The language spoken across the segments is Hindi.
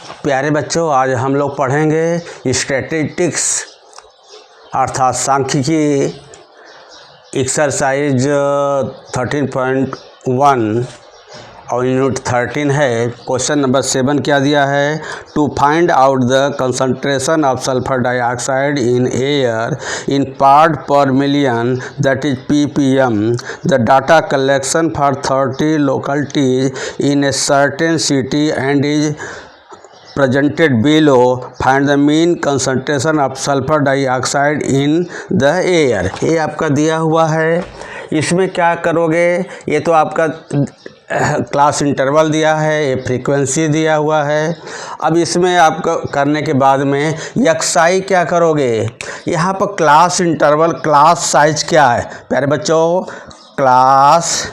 प्यारे बच्चों, आज हम लोग पढ़ेंगे स्टैटिस्टिक्स अर्थात सांख्यिकी एक्सरसाइज 13.1 और यूनिट 13 है। क्वेश्चन नंबर 7 क्या दिया है? To find out the concentration of sulphur dioxide in air in part per million that is ppm, the data collection for 30 localities in a certain city and is presented below. Find the mean concentration of sulfur dioxide in the air. ये आपका दिया हुआ है। इसमें क्या करोगे? ये तो आपका क्लास इंटरवल दिया है, ये फ्रीक्वेंसी दिया हुआ है। अब इसमें आपको करने के बाद में यक्साई क्या करोगे? यहाँ पर क्लास इंटरवल, क्लास साइज क्या है प्यारे बच्चों? क्लास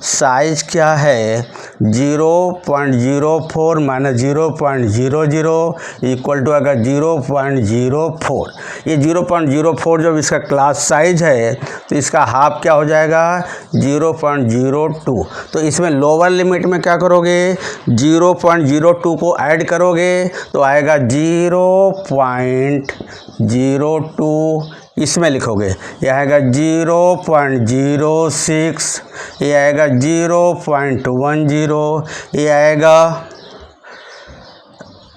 साइज क्या है? 0.04 माइनस 0.00 इक्वल टू आएगा 0.04। ये 0.04 जब इसका क्लास साइज है तो इसका हाफ क्या हो जाएगा? 0.02। तो इसमें लोअर लिमिट में क्या करोगे? 0.02 को ऐड करोगे तो आएगा 0.02। इसमें लिखोगे, यह आएगा 0.06, ये आएगा 0.10, ये आएगा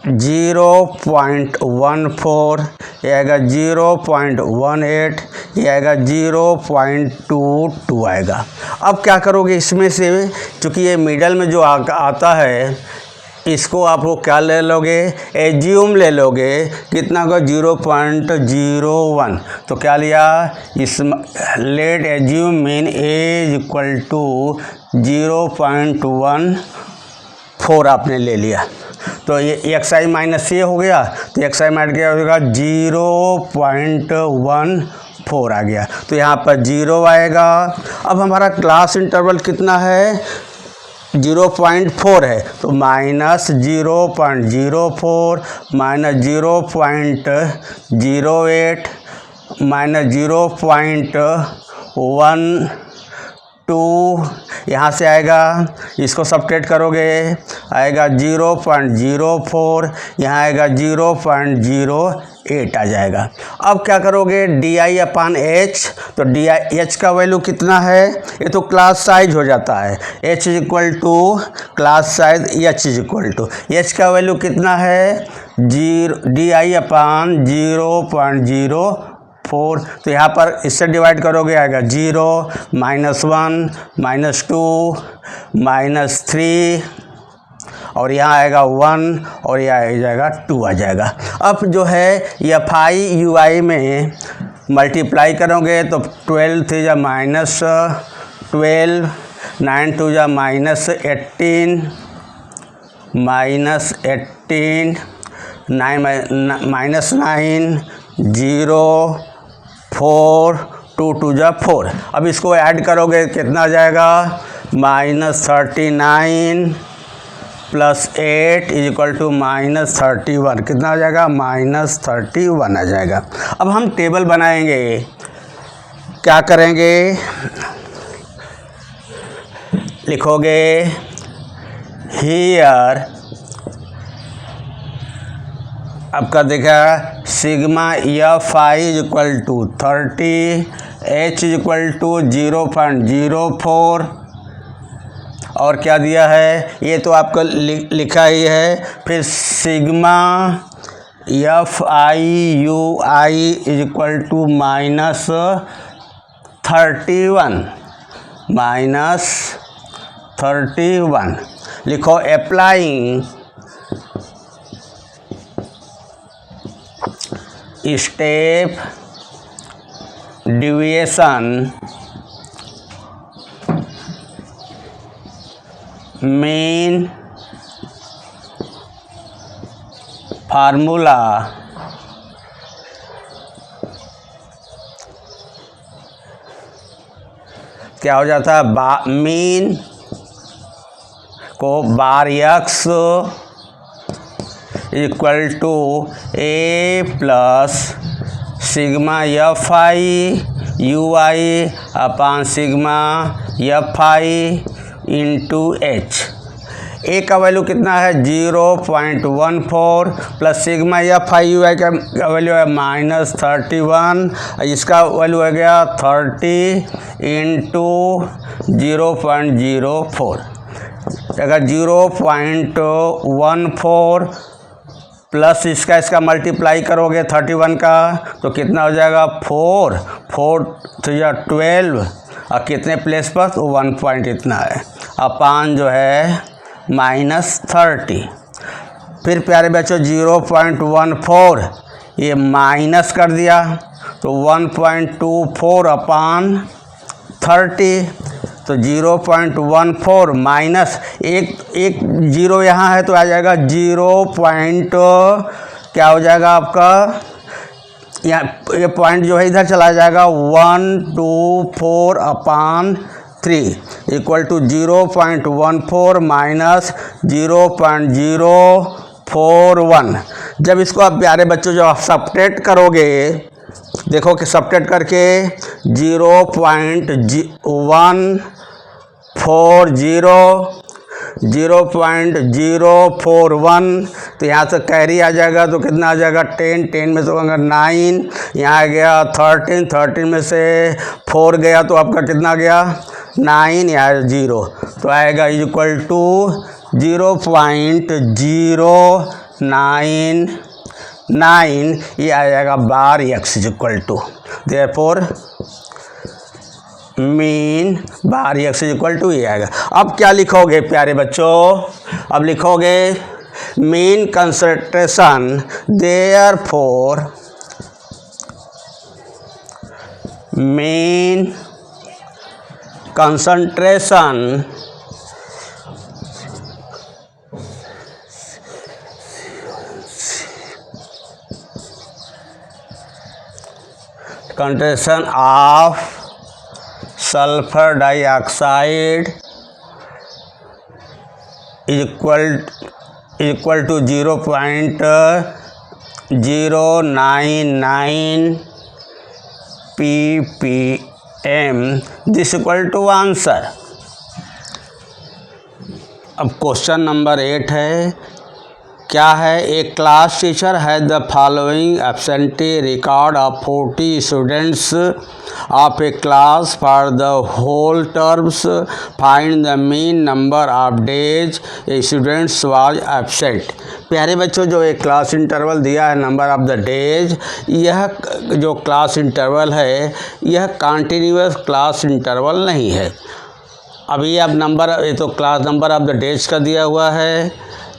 0.14, ये आएगा 0.18, ये आएगा 0.22 आएगा। अब क्या करोगे इसमें से? चूँकि ये मिडल में जो आता है इसको आपको क्या ले लोगे? एज्यूम ले लोगे। कितना का? 0.01। तो क्या लिया? इस let assume mean as equal to 0.14 आपने ले लिया। तो ये एक्स आई माइनस ये हो गया, तो एक्स आई माइनस क्या होगा? 0.14 आ गया। तो यहाँ पर 0 आएगा। अब हमारा क्लास इंटरवल कितना है? 0.4 है, तो माइनस 0.04 माइनस 0.08 माइनस 0.12 यहाँ से आएगा। इसको सब्ट्रैक्ट करोगे, आएगा 0.04, यहाँ आएगा 0.08 आ जाएगा। अब क्या करोगे? DI/H। तो DI/H का वैल्यू कितना है? ये तो क्लास साइज हो जाता है। H equal to class size, H equal to H का वैल्यू कितना है? DI/0.04। तो यहाँ पर इससे डिवाइड करोगे, आएगा 0 -1 -2 -3 और यहाँ आएगा 1 और यहाँ आ जाएगा 2 आ जाएगा। अब जो है FI UI में मल्टीप्लाई करोगे तो 12 3 जा -12, 9 2 जा -18, -18, 9 0 4 2 2 जा 4। अब इसको ऐड करोगे, कितना आ जाएगा? -39 + 8 इक्वल टू -31। कितना आ जाएगा? -31 आ जाएगा। अब हम टेबल बनाएंगे। क्या करेंगे? लिखोगे हियर, आपका देखा sigma FI equal to 30, H equal to 0.04 और क्या दिया है? ये तो आपको लिखा ही है। फिर sigma FI UI equal to -31 लिखो। Applying step deviation mean formula क्या हो जाता है? मीन को bar x equal to A plus sigma FI UI upon sigma FI into H। A का वैल्यू कितना है 0.14 plus sigma F I you I का वैल्यू है -31, इसका वैल्यू हो गया 30 इंटू 0.04। अगर 0.14 प्लस इसका मल्टीप्लाई करोगे 31 का तो कितना हो जाएगा 4 तो यह 12 और कितने प्लेस पर तो 1 पॉइंट इतना है अपान जो है -30। फिर प्यारे बच्चों 0.14 ये माइनस कर दिया तो 1.24 अपान 30 तो 0.14 माइनस एक जीरो यहाँ है तो आ जाएगा क्या हो जाएगा आपका यहाँ ये पॉइंट जो है इधर चला जाएगा 124 अपान 3 इक्वल टू 0.14 माइनस 0.041। जब इसको आप प्यारे बच्चों जब आप सब्ट्रैक्ट करोगे देखो कि सब्ट्रैक्ट करके 0.041 तो यहाँ से कैरी आ जाएगा तो कितना आ जाएगा 10 में से अगर 9 यहाँ आ गया 13 में से 4 गया तो आपका कितना गया 9 या 0 तो आएगा इक्वल टू 0.099 ये आ जाएगा bar x equal to therefore mean bar x equal to ये आएगा। अब क्या लिखोगे प्यारे बच्चों, अब लिखोगे mean concentration therefore mean concentration of sulfur dioxide equal to 0.099 ppm. This equal to answer. अब क्वेश्चन नंबर 8 है, क्या है ए क्लास टीचर है the following absentee record of 40 students of a class for the whole terms find the mean number of days a students was absent. प्यारे बच्चों जो एक क्लास इंटरवल दिया है नंबर ऑफ द डेज, यह जो क्लास इंटरवल है यह कंटिन्यूअस क्लास इंटरवल नहीं है। अभी अब नंबर ये तो class number of the days का दिया हुआ है,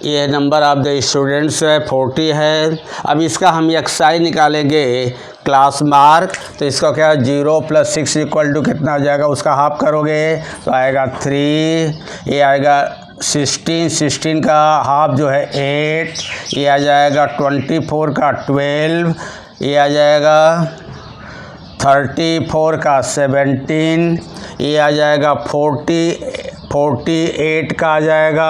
ये नंबर ऑफ द स्टूडेंट्स है 40 है। अब इसका हम एक्सरसाइज निकालेंगे क्लास मार्क, तो इसका क्या 0 + 6 इक्वल टू कितना हो जाएगा, उसका हाफ करोगे तो आएगा 3, ये आएगा 16 का हाफ जो है 8, ये आ जाएगा 24 का 12, ये आ जाएगा 34 का 17, ये आ जाएगा 48 का आ जाएगा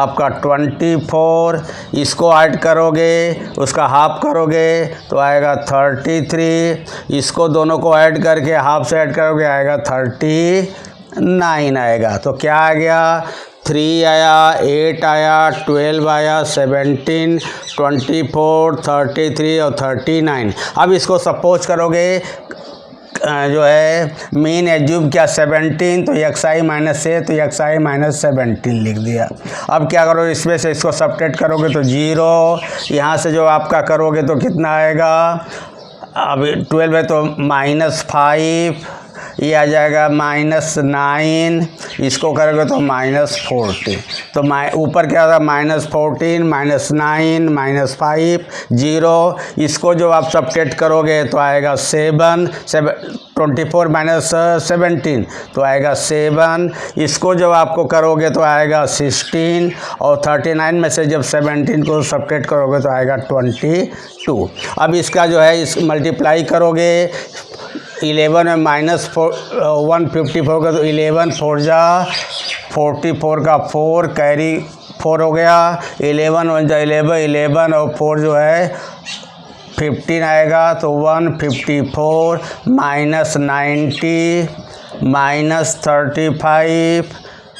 आपका 24, इसको ऐड करोगे उसका हाफ करोगे तो आएगा 33, इसको दोनों को ऐड करके हाफ से ऐड करोगे आएगा 39 आएगा। तो क्या आ गया 3 आया, 8 आया, 12 आया, 17, 24, 33 और 39। अब इसको सपोज करोगे जो है मीन एज्यूम क्या 17 तो xi माइनस है तो xi माइनस 17 लिख दिया। अब क्या करो इसमें से इसको सब्ट्रैक्ट करोगे तो 0, यहाँ से जो आपका करोगे तो कितना आएगा, अब 12 है तो -5, ये आ जाएगा -9, इसको करोगे तो -40, तो ऊपर क्या होगा -14 -9 -5 0, इसको जो आप सब्ट्रैक्ट करोगे तो आएगा 24 माइनस 17 तो आएगा 7, इसको जब आपको करोगे तो आएगा 16 और 39 में से जब 17 को सब्ट्रैक्ट करोगे तो आएगा 22। अब इसका जो है इस मल्टीप्लाई करोगे 11 में -154 का तो 11 4 जा 44 का 4 कैरी 4 हो गया, 11 1 जा 11 और 4 जो है 15 आएगा तो 154 -90 -35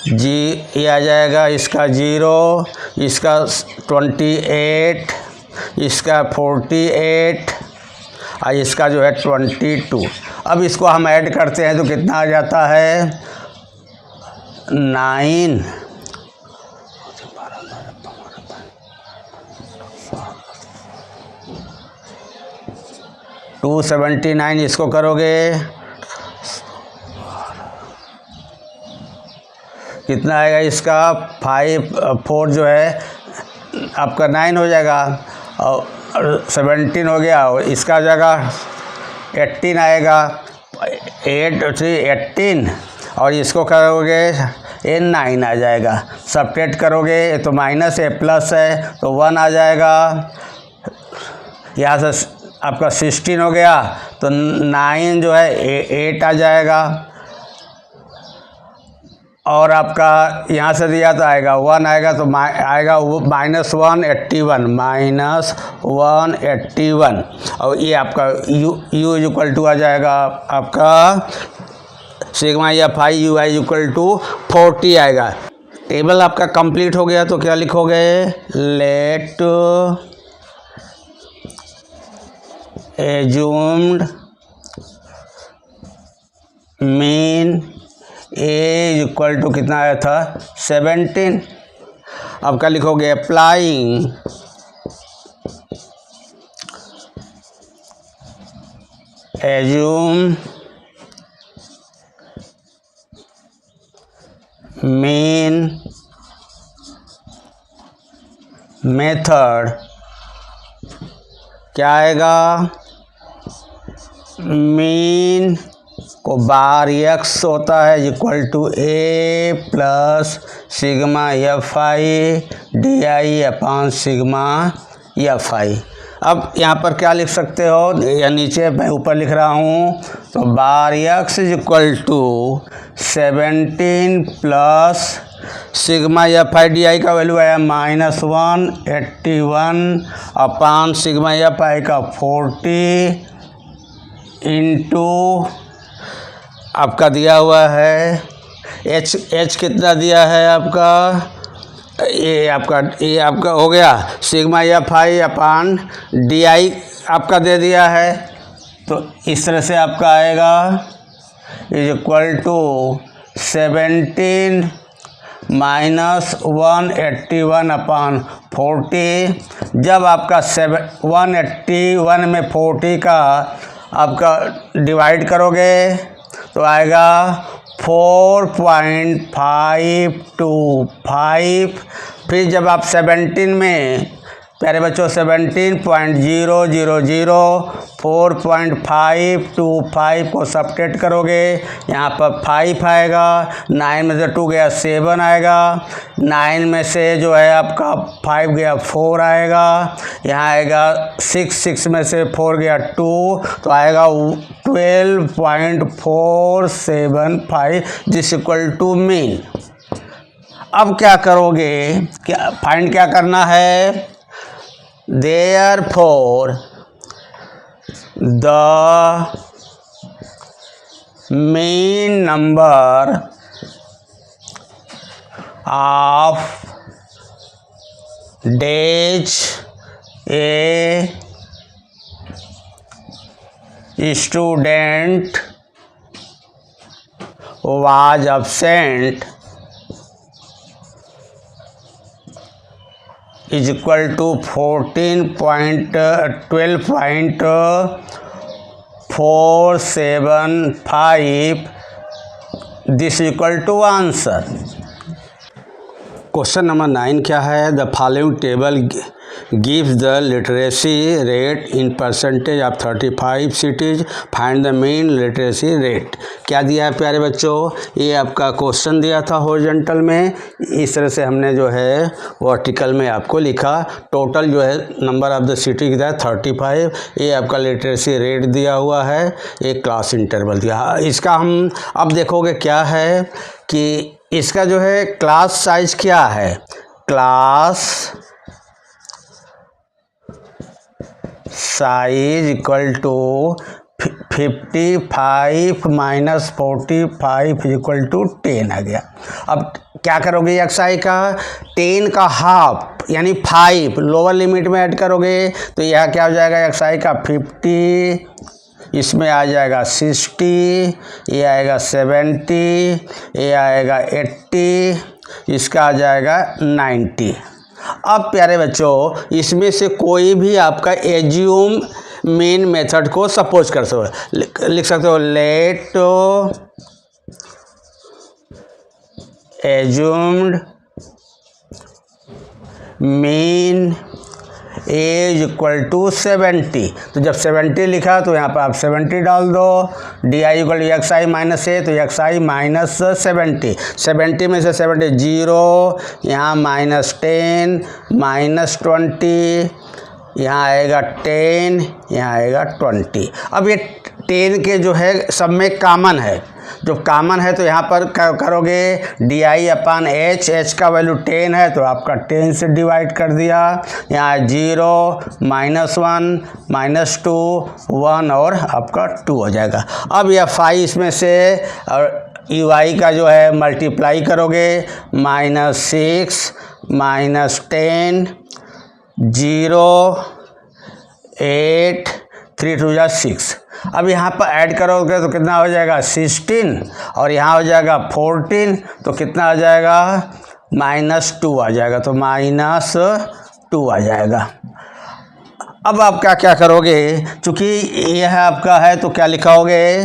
जी ये आ जाएगा इसका 0, इसका 28, इसका 48 और इसका जो है 22। अब इसको हम ऐड करते हैं तो कितना आ जाता है 9। 279 इसको करोगे कितना आएगा इसका 4 जो है आपका 9 हो जाएगा और 17 हो गया और इसका जगह 18 आएगा 18 और इसको करोगे ये 9 आ जाएगा। सब्ट्रैक्ट करोगे तो माइनस है प्लस है तो 1 आ जाएगा। यहाँ से आपका 16 हो गया तो 9 जो है 8 आ जाएगा और आपका यहाँ से दिया तो आएगा 1 आएगा तो आएगा -181 और ये आपका u इक्वल टू आ जाएगा आपका सिग्मा या phi u i equal to 40 आएगा। टेबल आपका कंप्लीट हो गया तो क्या लिखोगे let assumed mean as equal to कितना आया था 17। अब क्या लिखोगे अप्लाइंग एज्यूम मीन मेथड क्या आएगा मीन को बार x होता है equal to a plus sigma F i d i upon sigma F i. अब यहाँ पर क्या लिख सकते हो या नीचे मैं ऊपर लिख रहा हूँ तो bar x equal to 17 plus sigma F i d i का वैल्यू आया -181 अपॉन सिग्मा एफ आई का 40 इंटू आपका दिया हुआ है h कितना दिया है आपका ये आपका हो गया sigma F I upon D I आपका दे दिया है तो इस तरह से आपका आएगा इज इक्वल टू 17 माइनस 181 अपान 40। जब आपका 181 में 40 का आपका डिवाइड करोगे तो आएगा 4.525। फिर जब आप 17 में प्यारे बच्चों 17.000 4.525 को सब्ट्रैक्ट करोगे यहाँ पर 5 आएगा 9 में से 2 गया 7 आएगा 9 में से जो है आपका 5 गया 4 आएगा यहाँ आएगा 6 में से 4 गया 2 तो आएगा 12.475 दिस इक्वल टू मीन। अब क्या करोगे क्या फाइंड क्या करना है Therefore, the mean number of days a student was absent is equal to 12.475 this is equal to answer। Question number 9 क्या है the following table gives the literacy rate in percentage of 35 cities find the mean literacy rate। क्या दिया है प्यारे बच्चों ये आपका क्वेश्चन दिया था हॉरिजॉन्टल में इस तरह से हमने जो है वर्टिकल में आपको लिखा टोटल जो है नंबर ऑफ द सिटी कितना है 35 ये आपका लिटरेसी रेट दिया हुआ है एक क्लास इंटरवल दिया। इसका हम अब देखोगे क्या है कि इसका जो है क्लास साइज क्या है class size equal to 55 minus 45 equal to 10 आ गया। अब क्या करोगे xi का 10 का हाफ यानी 5 लोअर लिमिट में ऐड करोगे तो यह क्या हो जाएगा xi का 50, इसमें आ जाएगा 60, ये आएगा 70, ये आएगा 80, इसका आ जाएगा 90। अब प्यारे बच्चों इसमें से कोई भी आपका एज्यूम मेन मेथड को सपोज कर सकते हो, लिख सकते हो let assumed mean as equal to 70। तो जब 70 लिखा तो यहाँ पर आप 70 डाल दो। D I equal to X I minus A, तो एक्स आई माइनस 70 में से 70 जीरो, यहाँ माइनस 10 माइनस 20, यहाँ आएगा 10, यहाँ आएगा 20। अब ये 10 के जो है सब में कॉमन है, जो कॉमन है तो यहाँ पर करोगे डी आई अपान एच का वैल्यू 10 है तो आपका 10 से डिवाइड कर दिया। यहाँ 0 माइनस 1 माइनस 2 1 और आपका 2 हो जाएगा। अब यह 5 इसमें से और यू आई का जो है मल्टीप्लाई करोगे -6 -10 0 8 3 2 6। अब यहाँ पर ऐड करोगे तो कितना हो जाएगा 16 और यहाँ हो जाएगा 14, तो कितना आ जाएगा -2 आ जाएगा, तो -2 आ जाएगा। अब आप क्या क्या करोगे, चूँकि यह आपका है तो क्या लिखोगे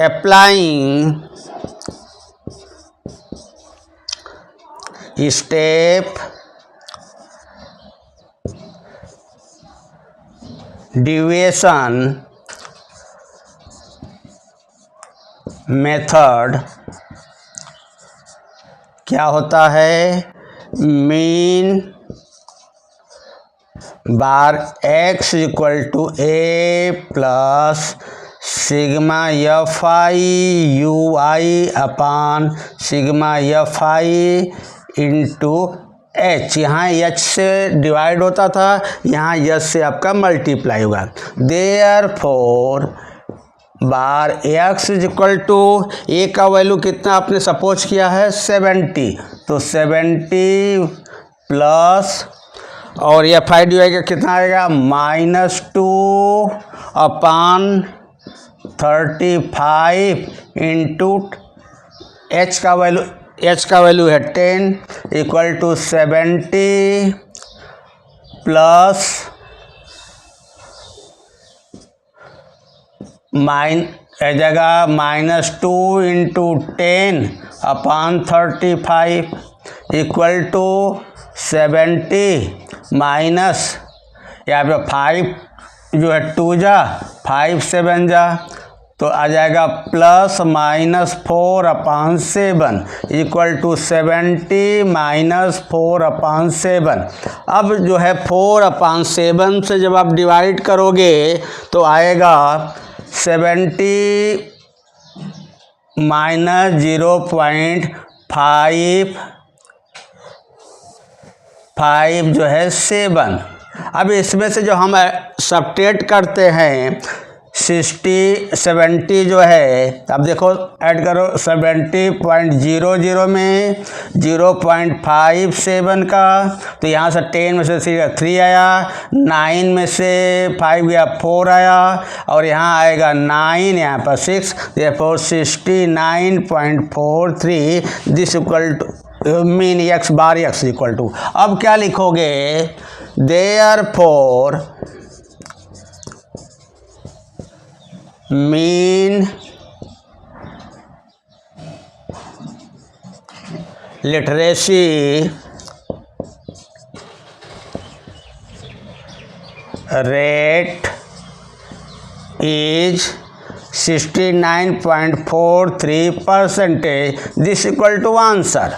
अप्लाइंग स्टेप डिविएशन मेथड क्या होता है, mean bar x equal to a plus sigma F I you i upon sigma F i into h। यहाँ h से डिवाइड होता था, यहाँ h से आपका मल्टीप्लाई होगा। Therefore bar x is equal to a का वैल्यू कितना आपने सपोज किया है 70, तो 70 प्लस और यह 5 डिवाइड कितना आएगा -2 अपान 35 इंटू h का वैल्यू है 10 इक्वल टू 70 प्लस जगह -2 into 10 upon 35 equal to 70 minus यहाँ पे 5 जो है 2 जा 5 7 जा, तो आ जाएगा प्लस -4 अपान 7 इक्वल टू 70 -4 अपान 7। अब जो है 4 अपान 7 से जब आप डिवाइड करोगे तो आएगा 70 माइनस 0.5 जो है 7। अब इसमें से जो हम सब्ट्रैक्ट करते हैं 70 जो है, अब देखो ऐड करो 70.00 में 0.57 का, तो यहाँ से 10 में से 3 आया, 9 में से 5 गया 4 आया और यहाँ आएगा 9, यहाँ पर 6, therefore 69.43 this equal to mean x bar x equal to. अब क्या लिखोगे, therefore mean literacy rate is 69.43%, this equal to answer.